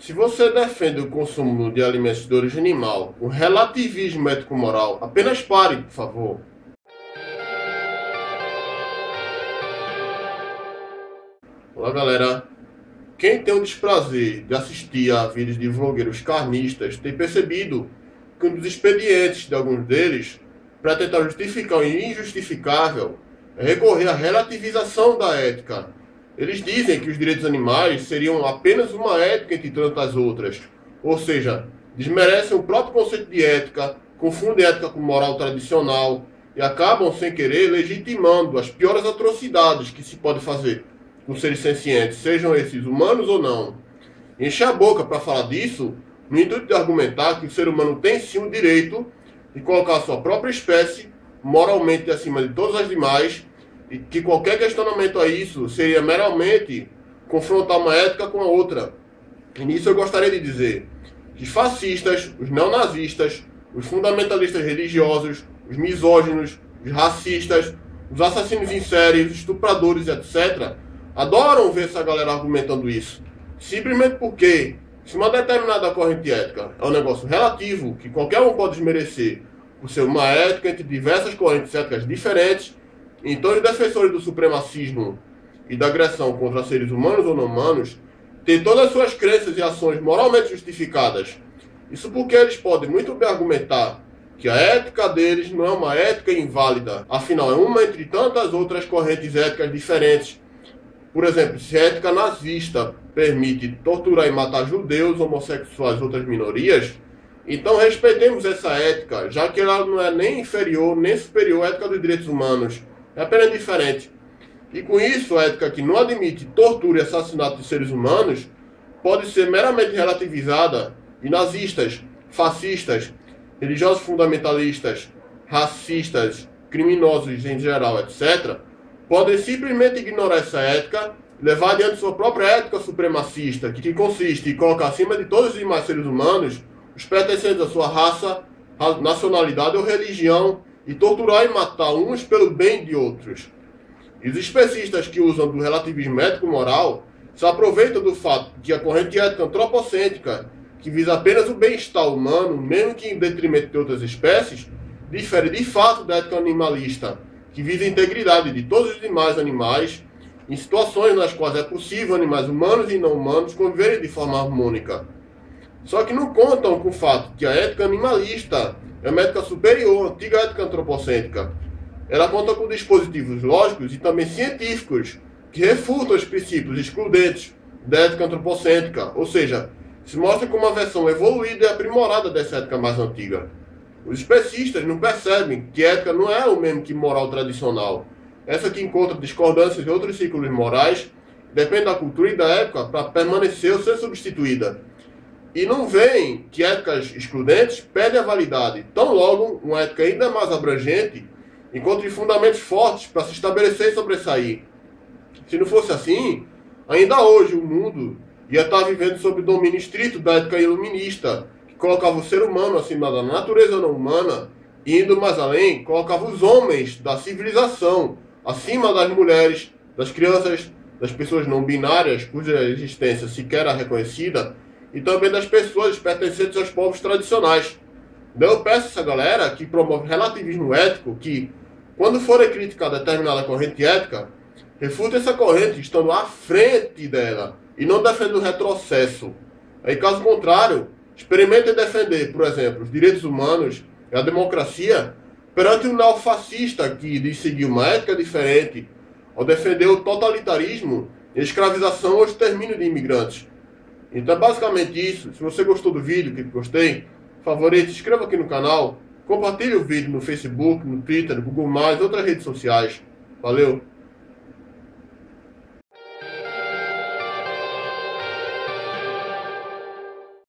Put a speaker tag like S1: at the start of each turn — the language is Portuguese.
S1: Se você defende o consumo de alimentos de origem animal, o relativismo ético-moral, apenas pare, por favor. Olá, galera. Quem tem o desprazer de assistir a vídeos de vlogueiros carnistas tem percebido que um dos expedientes de alguns deles, para tentar justificar o injustificável, é recorrer à relativização da ética. Eles dizem que os direitos animais seriam apenas uma ética entre tantas outras, ou seja, desmerecem o próprio conceito de ética, confundem ética com moral tradicional e acabam, sem querer, legitimando as piores atrocidades que se pode fazer com seres sencientes, sejam esses humanos ou não. Encher a boca para falar disso, no intuito de argumentar que o ser humano tem sim o direito de colocar a sua própria espécie moralmente acima de todas as demais, e que qualquer questionamento a isso seria meramente confrontar uma ética com a outra. E nisso eu gostaria de dizer que os fascistas, os neonazistas, os fundamentalistas religiosos, os misóginos, os racistas, os assassinos em série, os estupradores, etc., adoram ver essa galera argumentando isso. Simplesmente porque, se uma determinada corrente ética é um negócio relativo, que qualquer um pode desmerecer por ser uma ética entre diversas correntes éticas diferentes, então os defensores do supremacismo e da agressão contra seres humanos ou não humanos têm todas as suas crenças e ações moralmente justificadas. Isso porque eles podem muito bem argumentar que a ética deles não é uma ética inválida, afinal é uma entre tantas outras correntes éticas diferentes. Por exemplo, se a ética nazista permite torturar e matar judeus, homossexuais e outras minorias, então respeitemos essa ética, já que ela não é nem inferior nem superior à ética dos direitos humanos. É apenas diferente. E com isso, a ética que não admite tortura e assassinato de seres humanos pode ser meramente relativizada, e nazistas, fascistas, religiosos fundamentalistas, racistas, criminosos em geral, etc., podem simplesmente ignorar essa ética e levar adiante sua própria ética supremacista, que consiste em colocar acima de todos os demais seres humanos os pertencentes à sua raça, nacionalidade ou religião, e torturar e matar uns pelo bem de outros. E os especistas que usam do relativismo ético-moral se aproveitam do fato de que a corrente ética antropocêntrica, que visa apenas o bem-estar humano, mesmo que em detrimento de outras espécies, difere de fato da ética animalista, que visa a integridade de todos os demais animais, em situações nas quais é possível animais humanos e não humanos conviverem de forma harmônica. Só que não contam com o fato que a ética animalista é uma ética superior à antiga ética antropocêntrica. Ela conta com dispositivos lógicos e também científicos que refutam os princípios excludentes da ética antropocêntrica, ou seja, se mostra como uma versão evoluída e aprimorada dessa ética mais antiga. Os especistas não percebem que ética não é o mesmo que moral tradicional. Essa que encontra discordâncias em outros ciclos morais depende da cultura e da época para permanecer ou ser substituída. E não veem que éticas excludentes perdem a validade, tão logo uma ética ainda mais abrangente encontre fundamentos fortes para se estabelecer e sobressair. Se não fosse assim, ainda hoje o mundo ia estar vivendo sob o domínio estrito da ética iluminista, que colocava o ser humano acima da natureza não humana, e indo mais além, colocava os homens da civilização acima das mulheres, das crianças, das pessoas não binárias, cuja existência sequer era reconhecida, e também das pessoas pertencentes aos povos tradicionais. Daí eu peço a essa galera que promove relativismo ético que, quando forem criticar determinada corrente ética, refute essa corrente estando à frente dela e não defenda o retrocesso. Aí, caso contrário, experimentem defender, por exemplo, os direitos humanos e a democracia perante um neofascista que diz seguir uma ética diferente ao defender o totalitarismo, a escravização ou extermínio de imigrantes. Então é basicamente isso. Se você gostou do vídeo, que gostei, favorite, se inscreva aqui no canal, compartilhe o vídeo no Facebook, no Twitter, no Google+, outras redes sociais. Valeu!